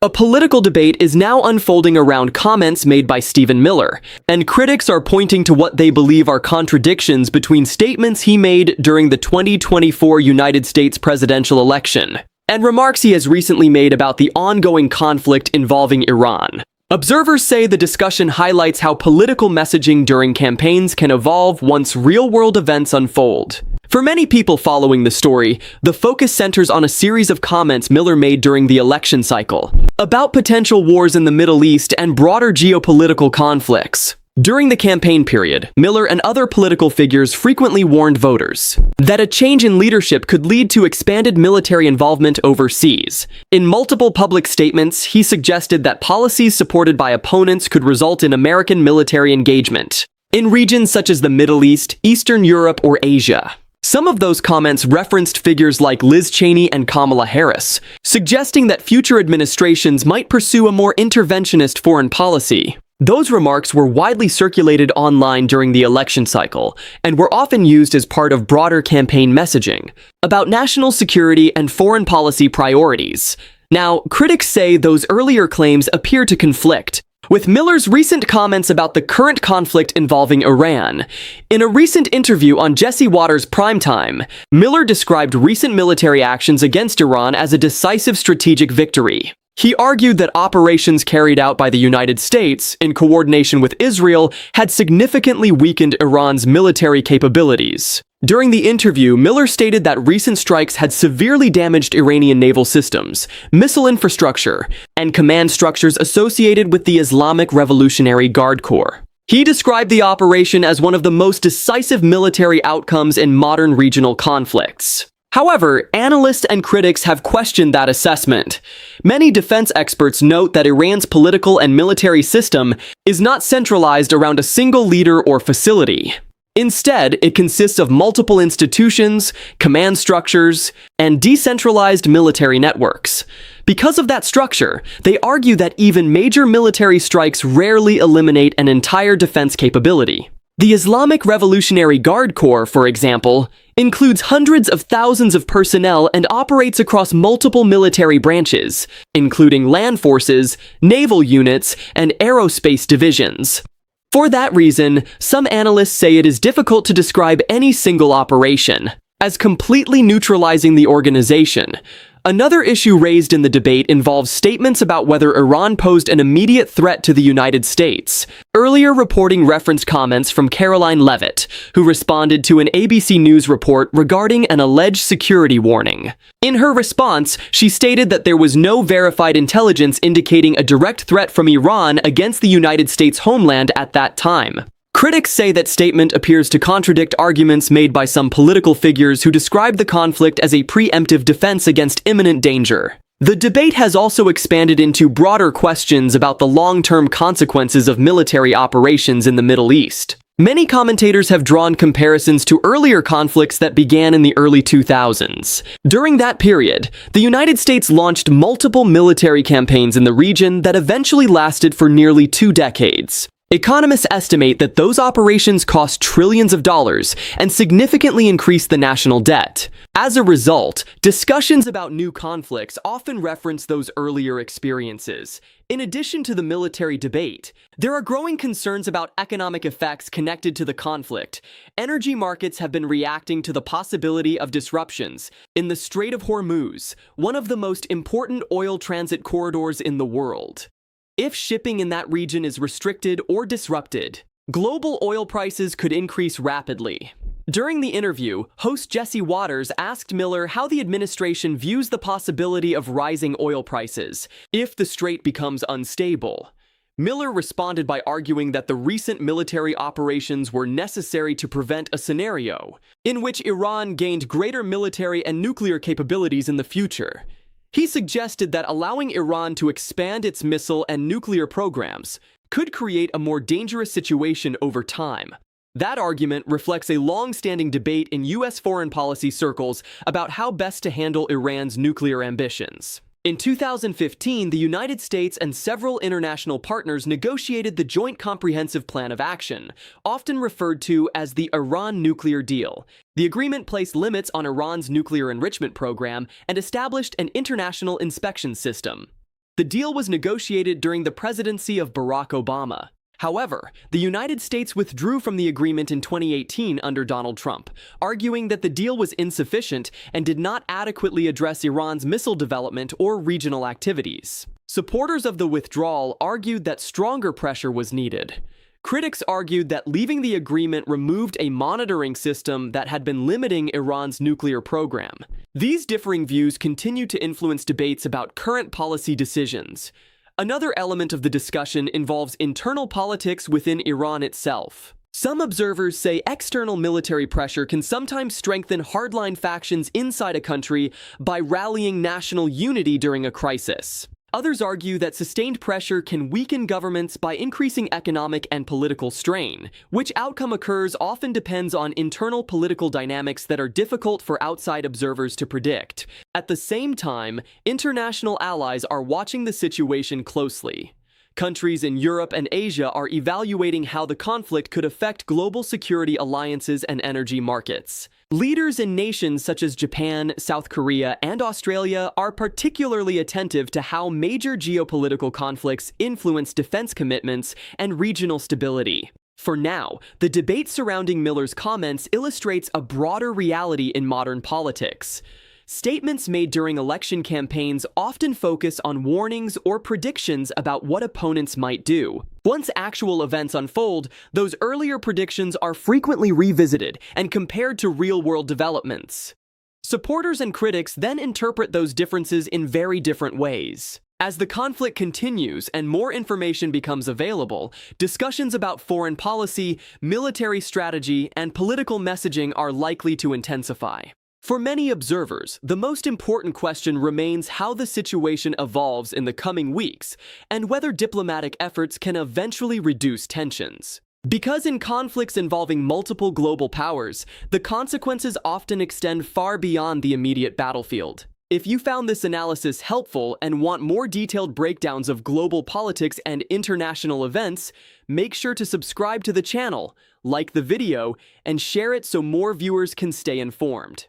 A political debate is now unfolding around comments made by Stephen Miller, and critics are pointing to what they believe are contradictions between statements he made during the 2024 United States presidential election and remarks he has recently made about the ongoing conflict involving Iran. Observers say the discussion highlights how political messaging during campaigns can evolve once real-world events unfold. For many people following the story, the focus centers on a series of comments Miller made during the election cycle about potential wars in the Middle East and broader geopolitical conflicts. During the campaign period, Miller and other political figures frequently warned voters that a change in leadership could lead to expanded military involvement overseas. In multiple public statements, he suggested that policies supported by opponents could result in American military engagement in regions such as the Middle East, Eastern Europe, or Asia. Some of those comments referenced figures like Liz Cheney and Kamala Harris, suggesting that future administrations might pursue a more interventionist foreign policy. Those remarks were widely circulated online during the election cycle and were often used as part of broader campaign messaging about national security and foreign policy priorities. Now, critics say those earlier claims appear to conflict with Miller's recent comments about the current conflict involving Iran. In a recent interview on Jesse Watters' Primetime, Miller described recent military actions against Iran as a decisive strategic victory. He argued that operations carried out by the United States, in coordination with Israel, had significantly weakened Iran's military capabilities. During the interview, Miller stated that recent strikes had severely damaged Iranian naval systems, missile infrastructure, and command structures associated with the Islamic Revolutionary Guard Corps. He described the operation as one of the most decisive military outcomes in modern regional conflicts. However, analysts and critics have questioned that assessment. Many defense experts note that Iran's political and military system is not centralized around a single leader or facility. Instead, it consists of multiple institutions, command structures, and decentralized military networks. Because of that structure, they argue that even major military strikes rarely eliminate an entire defense capability. The Islamic Revolutionary Guard Corps, for example, includes hundreds of thousands of personnel and operates across multiple military branches, including land forces, naval units, and aerospace divisions. For that reason, some analysts say it is difficult to describe any single operation as completely neutralizing the organization. Another issue raised in the debate involves statements about whether Iran posed an immediate threat to the United States. Earlier reporting referenced comments from Caroline Leavitt, who responded to an ABC News report regarding an alleged security warning. In her response, she stated that there was no verified intelligence indicating a direct threat from Iran against the United States homeland at that time. Critics say that statement appears to contradict arguments made by some political figures who describe the conflict as a preemptive defense against imminent danger. The debate has also expanded into broader questions about the long-term consequences of military operations in the Middle East. Many commentators have drawn comparisons to earlier conflicts that began in the early 2000s. During that period, the United States launched multiple military campaigns in the region that eventually lasted for nearly 2 decades. Economists estimate that those operations cost trillions of dollars and significantly increased the national debt. As a result, discussions about new conflicts often reference those earlier experiences. In addition to the military debate, there are growing concerns about economic effects connected to the conflict. Energy markets have been reacting to the possibility of disruptions in the Strait of Hormuz, one of the most important oil transit corridors in the world. If shipping in that region is restricted or disrupted, global oil prices could increase rapidly. During the interview, host Jesse Watters asked Miller how the administration views the possibility of rising oil prices if the strait becomes unstable. Miller responded by arguing that the recent military operations were necessary to prevent a scenario in which Iran gained greater military and nuclear capabilities in the future. He suggested that allowing Iran to expand its missile and nuclear programs could create a more dangerous situation over time. That argument reflects a long-standing debate in U.S. foreign policy circles about how best to handle Iran's nuclear ambitions. In 2015, the United States and several international partners negotiated the Joint Comprehensive Plan of Action, often referred to as the Iran Nuclear Deal. The agreement placed limits on Iran's nuclear enrichment program and established an international inspection system. The deal was negotiated during the presidency of Barack Obama. However, the United States withdrew from the agreement in 2018 under Donald Trump, arguing that the deal was insufficient and did not adequately address Iran's missile development or regional activities. Supporters of the withdrawal argued that stronger pressure was needed. Critics argued that leaving the agreement removed a monitoring system that had been limiting Iran's nuclear program. These differing views continue to influence debates about current policy decisions. Another element of the discussion involves internal politics within Iran itself. Some observers say external military pressure can sometimes strengthen hardline factions inside a country by rallying national unity during a crisis. Others argue that sustained pressure can weaken governments by increasing economic and political strain. Which outcome occurs often depends on internal political dynamics that are difficult for outside observers to predict. At the same time, international allies are watching the situation closely. Countries in Europe and Asia are evaluating how the conflict could affect global security alliances and energy markets. Leaders in nations such as Japan, South Korea, and Australia are particularly attentive to how major geopolitical conflicts influence defense commitments and regional stability. For now, the debate surrounding Miller's comments illustrates a broader reality in modern politics. Statements made during election campaigns often focus on warnings or predictions about what opponents might do. Once actual events unfold, those earlier predictions are frequently revisited and compared to real-world developments. Supporters and critics then interpret those differences in very different ways. As the conflict continues and more information becomes available, discussions about foreign policy, military strategy, and political messaging are likely to intensify. For many observers, the most important question remains how the situation evolves in the coming weeks and whether diplomatic efforts can eventually reduce tensions. Because in conflicts involving multiple global powers, the consequences often extend far beyond the immediate battlefield. If you found this analysis helpful and want more detailed breakdowns of global politics and international events, make sure to subscribe to the channel, like the video, and share it so more viewers can stay informed.